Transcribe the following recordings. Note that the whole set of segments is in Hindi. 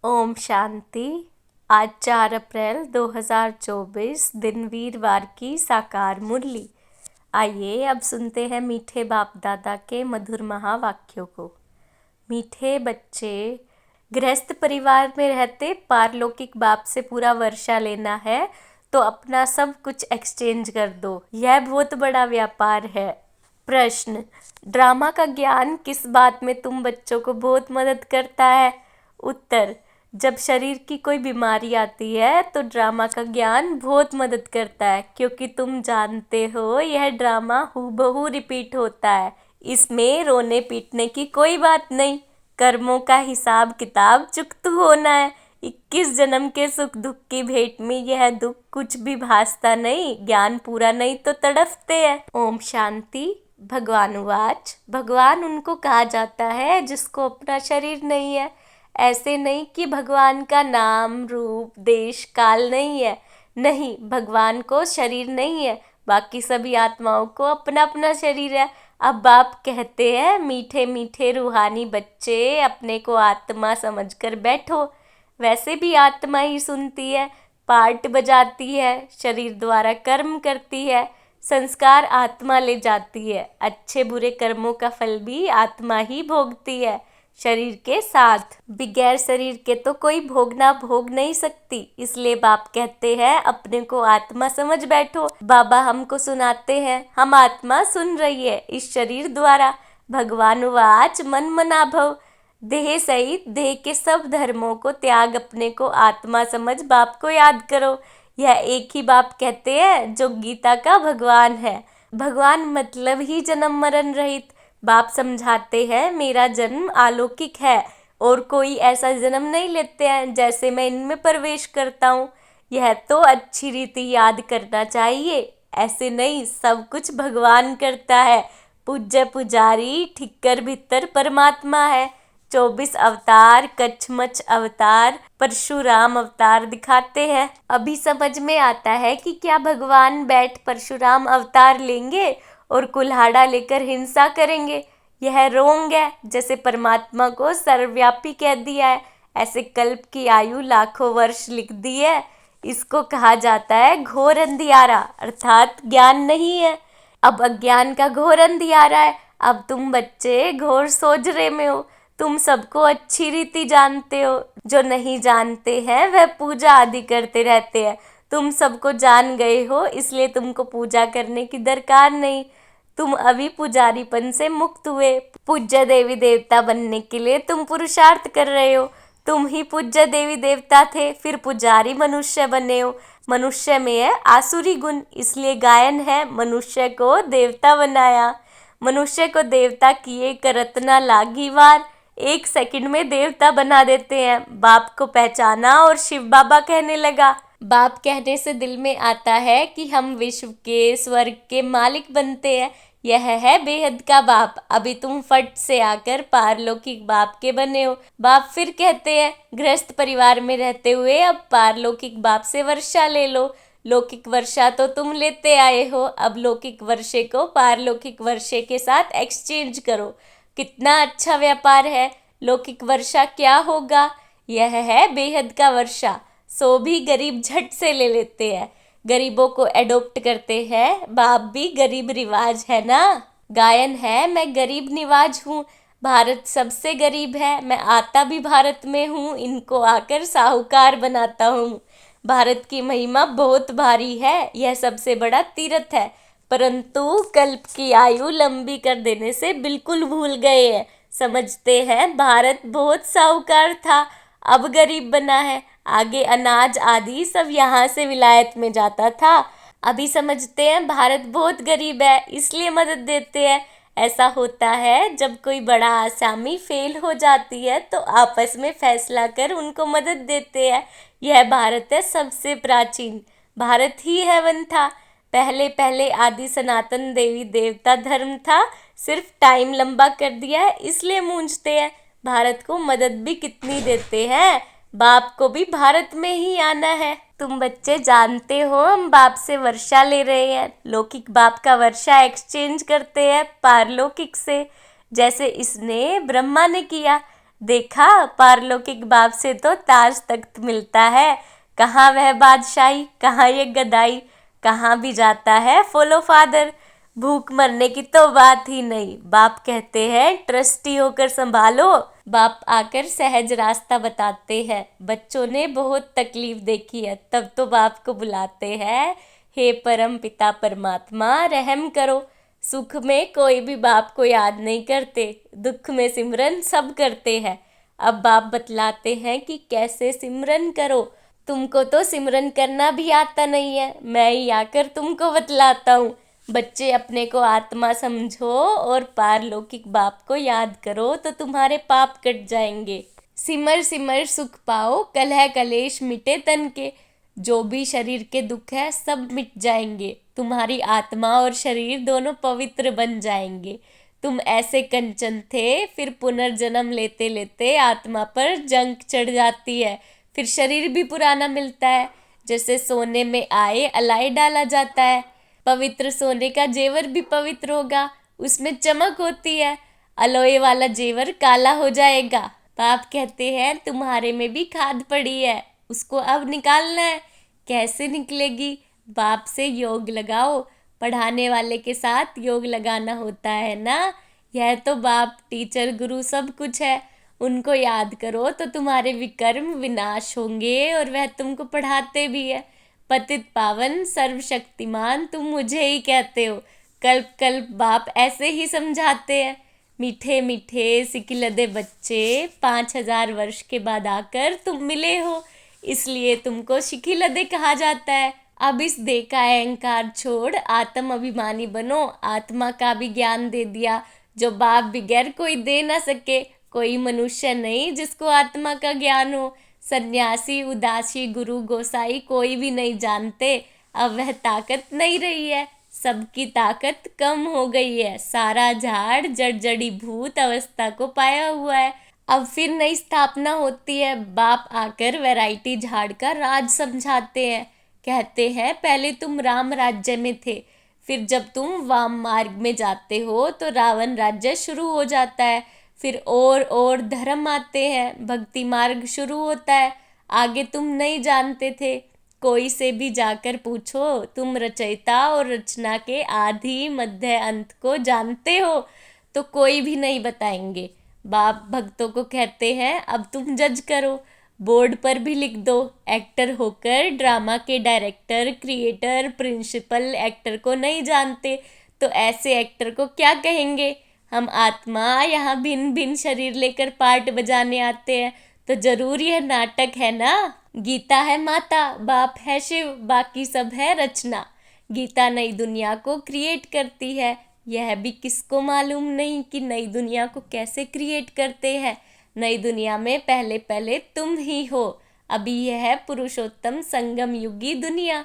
ओम शांति। आज 4 अप्रैल 2024 दिन वीरवार की साकार मुरली। आइए अब सुनते हैं मीठे बाप दादा के मधुर महावाक्यों को। मीठे बच्चे, गृहस्थ परिवार में रहते पारलौकिक बाप से पूरा वर्षा लेना है तो अपना सब कुछ एक्सचेंज कर दो। यह बहुत बड़ा व्यापार है। प्रश्न, ड्रामा का ज्ञान किस बात में तुम बच्चों को बहुत मदद करता है? उत्तर, जब शरीर की कोई बीमारी आती है तो ड्रामा का ज्ञान बहुत मदद करता है, क्योंकि तुम जानते हो यह ड्रामा हूबहू रिपीट होता है। इसमें रोने पीटने की कोई बात नहीं। कर्मों का हिसाब किताब चुकता होना है। 21 जन्म के सुख दुख की भेंट में यह दुख कुछ भी भासता नहीं। ज्ञान पूरा नहीं तो तड़फते हैं। ओम शांति। भगवान वाच, भगवान उनको कहा जाता है जिसको अपना शरीर नहीं है। ऐसे नहीं कि भगवान का नाम रूप देश काल नहीं है। नहीं, भगवान को शरीर नहीं है, बाकी सभी आत्माओं को अपना अपना शरीर है। अब बाप कहते हैं, मीठे मीठे रूहानी बच्चे, अपने को आत्मा समझकर बैठो। वैसे भी आत्मा ही सुनती है, पार्ट बजाती है, शरीर द्वारा कर्म करती है, संस्कार आत्मा ले जाती है। अच्छे बुरे कर्मों का फल भी आत्मा ही भोगती है, शरीर के साथ। बगैर शरीर के तो कोई भोगना भोग नहीं सकती। इसलिए बाप कहते हैं, अपने को आत्मा समझ बैठो। बाबा हमको सुनाते हैं, हम आत्मा सुन रही है इस शरीर द्वारा। भगवान वाच, मन मना भव। देह सहित देह के सब धर्मों को त्याग अपने को आत्मा समझ बाप को याद करो। यह एक ही बाप कहते हैं जो गीता का भगवान है। भगवान मतलब ही जन्म मरण रहित। बाप समझाते हैं, मेरा जन्म अलौकिक है और कोई ऐसा जन्म नहीं लेते हैं जैसे मैं इनमें प्रवेश करता हूँ। यह तो अच्छी रीति याद करना चाहिए। ऐसे नहीं, सब कुछ भगवान करता है। पूज्य पुजारी ठिक्कर भीतर परमात्मा है। 24 अवतार, कच्छमच अवतार, परशुराम अवतार दिखाते हैं। अभी समझ में आता है कि क्या भगवान बैठ परशुराम अवतार लेंगे और कुल्हाड़ा लेकर हिंसा करेंगे? यह रोंग है। जैसे परमात्मा को सर्वव्यापी कह दिया है, ऐसे कल्प की आयु लाखों वर्ष लिख दी है। इसको कहा जाता है घोर अंधियारा, अर्थात ज्ञान नहीं है। अब अज्ञान का घोर अंधियारा है। अब तुम बच्चे घोर सोजरे में हो। तुम सबको अच्छी रीति जानते हो। जो नहीं जानते हैं वह पूजा आदि करते रहते हैं। तुम सबको जान गए हो, इसलिए तुमको पूजा करने की दरकार नहीं। तुम अभी पुजारीपन से मुक्त हुए। पूज्य देवी देवता बनने के लिए तुम पुरुषार्थ कर रहे हो। तुम ही पूज्य देवी देवता थे, फिर पुजारी मनुष्य बने हो। मनुष्य में है आसुरी गुण, इसलिए गायन है, मनुष्य को देवता बनाया। मनुष्य को देवता किए करत ना लागी वार। 1 सेकंड में देवता बना देते हैं। बाप को पहचाना और शिव बाबा कहने लगा। बाप कहने से दिल में आता है कि हम विश्व के स्वर्ग के मालिक बनते हैं। यह है बेहद का बाप। अभी तुम फट से आकर पारलौकिक बाप के बने हो। बाप फिर कहते हैं, गृहस्थ परिवार में रहते हुए अब पारलौकिक बाप से वर्षा ले लो। लौकिक वर्षा तो तुम लेते आए हो, अब लौकिक वर्षे को पारलौकिक वर्षे के साथ एक्सचेंज करो। कितना अच्छा व्यापार है। लौकिक वर्षा क्या होगा? यह है बेहद का वर्षा। सो भी गरीब झट से ले लेते हैं, गरीबों को एडॉप्ट करते हैं। बाप भी गरीब रिवाज है ना। गायन है, मैं गरीब निवाज हूँ। भारत सबसे गरीब है, मैं आता भी भारत में हूँ। इनको आकर साहूकार बनाता हूँ। भारत की महिमा बहुत भारी है, यह सबसे बड़ा तीर्थ है। परंतु कल्प की आयु लंबी कर देने से बिल्कुल भूल गए हैं। समझते हैं भारत बहुत साहूकार था, अब गरीब बना है। आगे अनाज आदि सब यहाँ से विलायत में जाता था। अभी समझते हैं भारत बहुत गरीब है, इसलिए मदद देते हैं। ऐसा होता है, जब कोई बड़ा आसामी फेल हो जाती है तो आपस में फैसला कर उनको मदद देते हैं। यह भारत है सबसे प्राचीन। भारत ही हेवन था। पहले पहले आदि सनातन देवी देवता धर्म था। सिर्फ टाइम लंबा कर दिया है, इसलिए मूंझते हैं। भारत को मदद भी कितनी देते हैं। बाप को भी भारत में ही आना है। तुम बच्चे जानते हो, हम बाप से वर्षा ले रहे हैं। लौकिक बाप का वर्षा एक्सचेंज करते हैं पारलौकिक से, जैसे इसने ब्रह्मा ने किया। देखा, पारलौकिक बाप से तो ताज तख्त मिलता है। कहाँ वह बादशाही, कहाँ ये गदाई, कहाँ भी जाता है फॉलो फादर। भूख मरने की तो बात ही नहीं। बाप कहते हैं ट्रस्टी होकर संभालो। बाप आकर सहज रास्ता बताते हैं। बच्चों ने बहुत तकलीफ देखी है, तब तो बाप को बुलाते हैं, हे परम पिता परमात्मा रहम करो। सुख में कोई भी बाप को याद नहीं करते, दुख में सिमरन सब करते हैं। अब बाप बतलाते हैं कि कैसे सिमरन करो। तुमको तो सिमरन करना भी आता नहीं है, मैं ही आकर तुमको बतलाता हूँ। बच्चे अपने को आत्मा समझो और पारलौकिक बाप को याद करो तो तुम्हारे पाप कट जाएंगे। सिमर सिमर सुख पाओ, कलह कलेश मिटे तन के। जो भी शरीर के दुख है सब मिट जाएंगे। तुम्हारी आत्मा और शरीर दोनों पवित्र बन जाएंगे। तुम ऐसे कंचन थे, फिर पुनर्जन्म लेते लेते आत्मा पर जंग चढ़ जाती है, फिर शरीर भी पुराना मिलता है। जैसे सोने में आए अलाई डाला जाता है, पवित्र सोने का जेवर भी पवित्र होगा, उसमें चमक होती है। अलोए वाला जेवर काला हो जाएगा। बाप कहते हैं तुम्हारे में भी खाद पड़ी है, उसको अब निकालना है। कैसे निकलेगी? बाप से योग लगाओ। पढ़ाने वाले के साथ योग लगाना होता है ना। यह तो बाप, टीचर, गुरु सब कुछ है। उनको याद करो तो तुम्हारे विकर्म विनाश होंगे और वह तुमको पढ़ाते भी है। पतित पावन सर्वशक्तिमान तुम मुझे ही कहते हो। कल्प कल्प बाप ऐसे ही समझाते हैं। मीठे मीठे सिकिलदे बच्चे 5,000 वर्ष के बाद आकर तुम मिले हो, इसलिए तुमको शिखिलदे कहा जाता है। अब इस देह का अहंकार छोड़ आत्म अभिमानी बनो। आत्मा का भी ज्ञान दे दिया जो बाप बगैर कोई दे ना सके। कोई मनुष्य नहीं जिसको आत्मा का ज्ञान हो। सन्यासी, उदासी, गुरु, गोसाई कोई भी नहीं जानते। अब वह ताकत नहीं रही है, सबकी ताकत कम हो गई है। सारा झाड़ जड़ जड़ी भूत अवस्था को पाया हुआ है। अब फिर नई स्थापना होती है। बाप आकर वैरायटी झाड़ का राज समझाते हैं। कहते हैं पहले तुम राम राज्य में थे, फिर जब तुम वाम मार्ग में जाते हो तो रावण राज्य शुरू हो जाता है। फिर और धर्म आते हैं, भक्ति मार्ग शुरू होता है। आगे तुम नहीं जानते थे। कोई से भी जाकर पूछो तुम रचयिता और रचना के आदि मध्य अंत को जानते हो, तो कोई भी नहीं बताएंगे। बाप भक्तों को कहते हैं अब तुम जज करो, बोर्ड पर भी लिख दो। एक्टर होकर ड्रामा के डायरेक्टर, क्रिएटर, प्रिंसिपल एक्टर को नहीं जानते तो ऐसे एक्टर को क्या कहेंगे? हम आत्मा यहाँ भिन्न भिन्न शरीर लेकर पार्ट बजाने आते हैं, तो जरूर यह नाटक है ना। गीता है माता, बाप है शिव, बाकी सब है रचना। गीता नई दुनिया को क्रिएट करती है। यह भी किसको मालूम नहीं कि नई दुनिया को कैसे क्रिएट करते हैं। नई दुनिया में पहले पहले तुम ही हो। अभी यह है पुरुषोत्तम संगम युगी दुनिया।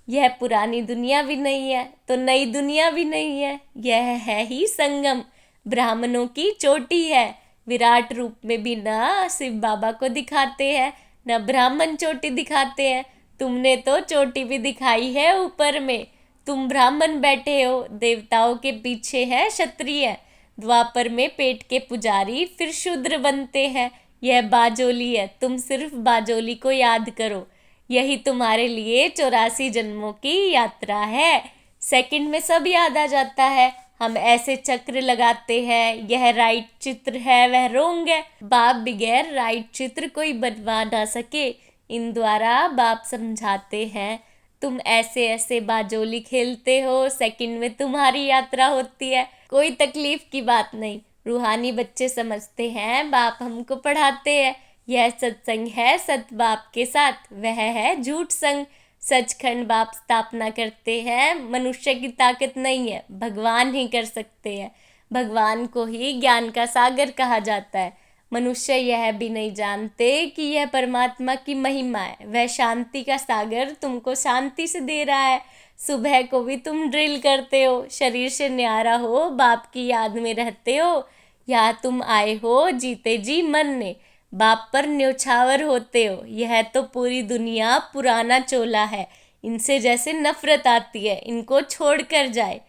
यह पुरानी दुनिया भी नहीं है तो नई दुनिया भी नहीं है, यह है ही संगम। ब्राह्मणों की चोटी है। विराट रूप में भी ना शिव बाबा को दिखाते हैं, न ब्राह्मण चोटी दिखाते हैं। तुमने तो चोटी भी दिखाई है ऊपर में। तुम ब्राह्मण बैठे हो, देवताओं के पीछे है क्षत्रिय। द्वापर में पेट के पुजारी, फिर शूद्र बनते हैं। यह बाजोली है, तुम सिर्फ बाजोली को याद करो। यही तुम्हारे लिए 84 जन्मों की यात्रा है। सेकंड में सब याद आ जाता है। हम ऐसे चक्र लगाते हैं, यह राइट चित्र है, वह रोंग है। बाप बगैर राइट चित्र कोई बनवा ना सके। इन द्वारा बाप समझाते हैं तुम ऐसे ऐसे बाजोली खेलते हो, सेकंड में तुम्हारी यात्रा होती है। कोई तकलीफ की बात नहीं। रूहानी बच्चे समझते हैं बाप हमको पढ़ाते हैं। यह सत्संग है सत बाप के साथ, वह है झूठ संग। सचखंड बाप स्थापना करते हैं। मनुष्य की ताकत नहीं है, भगवान ही कर सकते हैं। भगवान को ही ज्ञान का सागर कहा जाता है। मनुष्य यह भी नहीं जानते कि यह परमात्मा की महिमा है। वह शांति का सागर तुमको शांति से दे रहा है। सुबह को भी तुम ड्रिल करते हो, शरीर से न्यारा हो, बाप की याद में रहते हो। या तुम आए हो जीते जी मन ने, बाप पर न्योछावर होते हो। यह तो पूरी दुनिया पुराना चोला है, इनसे जैसे नफरत आती है, इनको छोड़ कर जाए।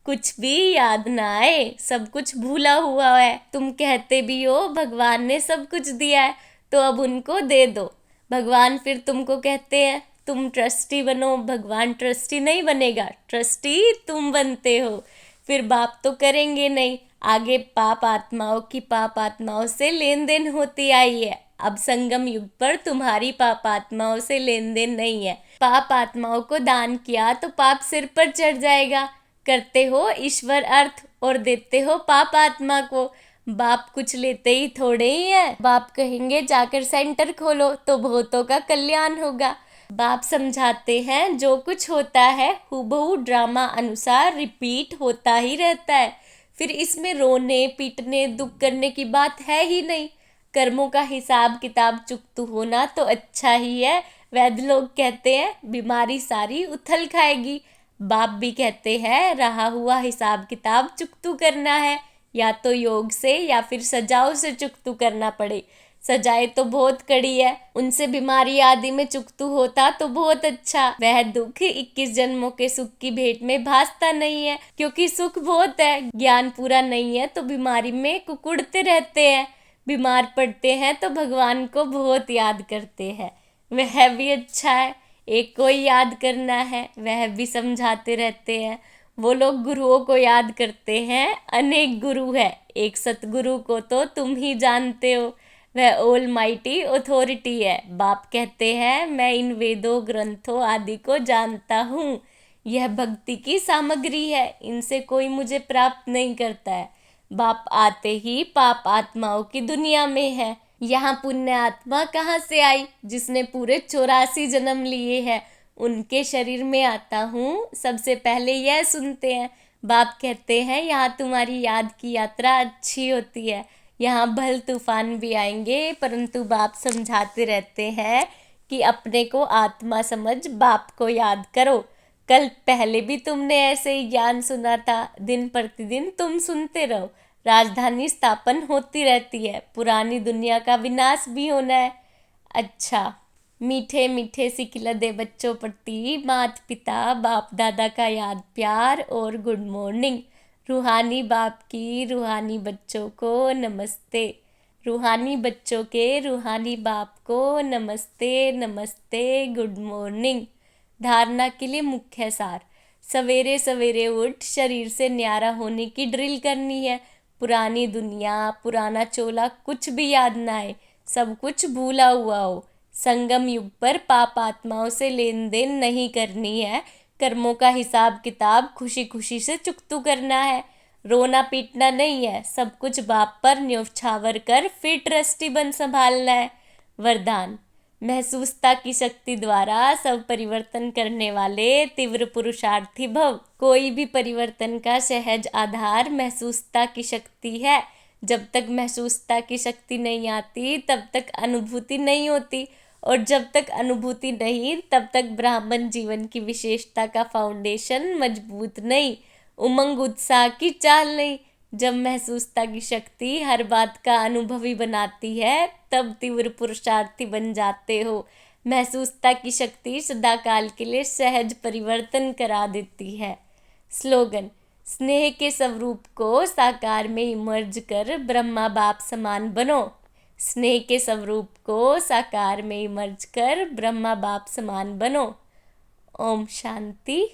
कुछ भी याद ना आए, सब कुछ भूला हुआ है। तुम कहते भी हो भगवान ने सब कुछ दिया है, तो अब उनको दे दो। भगवान फिर तुमको कहते हैं तुम ट्रस्टी बनो, भगवान ट्रस्टी नहीं बनेगा, ट्रस्टी तुम बनते हो। फिर बाप तो करेंगे नहीं, आगे पाप आत्माओं से लेन देन होती आई है। अब संगम युग पर तुम्हारी पाप आत्माओं से लेन देन नहीं है। पाप आत्माओं को दान किया तो पाप सिर पर चढ़ जाएगा। करते हो ईश्वर अर्थ और देते हो पाप आत्मा को। बाप कुछ लेते ही थोड़े ही है। बाप कहेंगे जाकर सेंटर खोलो तो बहुतों का कल्याण होगा। बाप समझाते हैं जो कुछ होता है हूबहू ड्रामा अनुसार रिपीट होता ही रहता है। फिर इसमें रोने पीटने दुख करने की बात है ही नहीं। कर्मों का हिसाब किताब चुकतू होना तो अच्छा ही है। वैद्य लोग कहते हैं बीमारी सारी उथल खाएगी। बाप भी कहते हैं रहा हुआ हिसाब किताब चुकतू करना है, या तो योग से या फिर सजाओं से चुकतू करना पड़े। सजाए तो बहुत कड़ी है, उनसे बीमारी आदि में चुकतू होता तो बहुत अच्छा। वह दुख 21 जन्मों के सुख की भेंट में भासता नहीं है, क्योंकि सुख बहुत है, ज्ञान पूरा नहीं है तो बीमारी में कुकुड़ते रहते हैं। बीमार पड़ते हैं तो भगवान को बहुत याद करते हैं, वह भी अच्छा है। एक को ही याद करना है, वह भी समझाते रहते हैं। वो लोग गुरुओं को याद करते हैं, अनेक गुरु है, एक सतगुरु को तो तुम ही जानते हो, वह ऑल माइटी अथॉरिटी है। बाप कहते हैं मैं इन वेदों ग्रंथों आदि को जानता हूँ, यह भक्ति की सामग्री है, इनसे कोई मुझे प्राप्त नहीं करता है। बाप आते ही पाप आत्माओं की दुनिया में है। यहाँ पुण्य आत्मा कहाँ से आई जिसने पूरे 84 जन्म लिए हैं। उनके शरीर में आता हूँ, सबसे पहले यह सुनते हैं। बाप कहते हैं यहाँ तुम्हारी याद की यात्रा अच्छी होती है। यहाँ भल तूफान भी आएंगे, परंतु बाप समझाते रहते हैं कि अपने को आत्मा समझ बाप को याद करो। कल पहले भी तुमने ऐसे ही ज्ञान सुना था, दिन प्रतिदिन तुम सुनते रहो। राजधानी स्थापन होती रहती है, पुरानी दुनिया का विनाश भी होना है। अच्छा, मीठे मीठे सिखिलदे बच्चों प्रति माता पिता बाप दादा का याद प्यार और गुड मॉर्निंग। रूहानी बाप की रूहानी बच्चों को नमस्ते। रूहानी बच्चों के रूहानी बाप को नमस्ते नमस्ते, गुड मॉर्निंग। धारणा के लिए मुख्य सार। सवेरे सवेरे उठ शरीर से न्यारा होने की ड्रिल करनी है। पुरानी दुनिया पुराना चोला कुछ भी याद ना आए, सब कुछ भूला हुआ हो। संगम युग पर पाप आत्माओं से लेन देन नहीं करनी है। कर्मों का हिसाब किताब खुशी खुशी से चुकतू करना है। रोना पीटना नहीं है, सब कुछ बाप पर न्योछावर कर फिर ट्रस्टी बन संभालना है। वरदान। महसूसता की शक्ति द्वारा सब परिवर्तन करने वाले तीव्र पुरुषार्थी भव। कोई भी परिवर्तन का सहज आधार महसूसता की शक्ति है। जब तक महसूसता की शक्ति नहीं आती तब तक अनुभूति नहीं होती, और जब तक अनुभूति नहीं तब तक ब्राह्मण जीवन की विशेषता का फाउंडेशन मजबूत नहीं, उमंग उत्साह की चाल नहीं। जब महसूसता की शक्ति हर बात का अनुभवी बनाती है तब तीव्र पुरुषार्थी बन जाते हो। महसूसता की शक्ति सदाकाल के लिए सहज परिवर्तन करा देती है। स्लोगन। स्नेह के स्वरूप को साकार में इमर्ज कर ब्रह्मा बाप समान बनो। स्नेह के स्वरूप को साकार में इमर्ज कर ब्रह्मा बाप समान बनो। ओम शांति।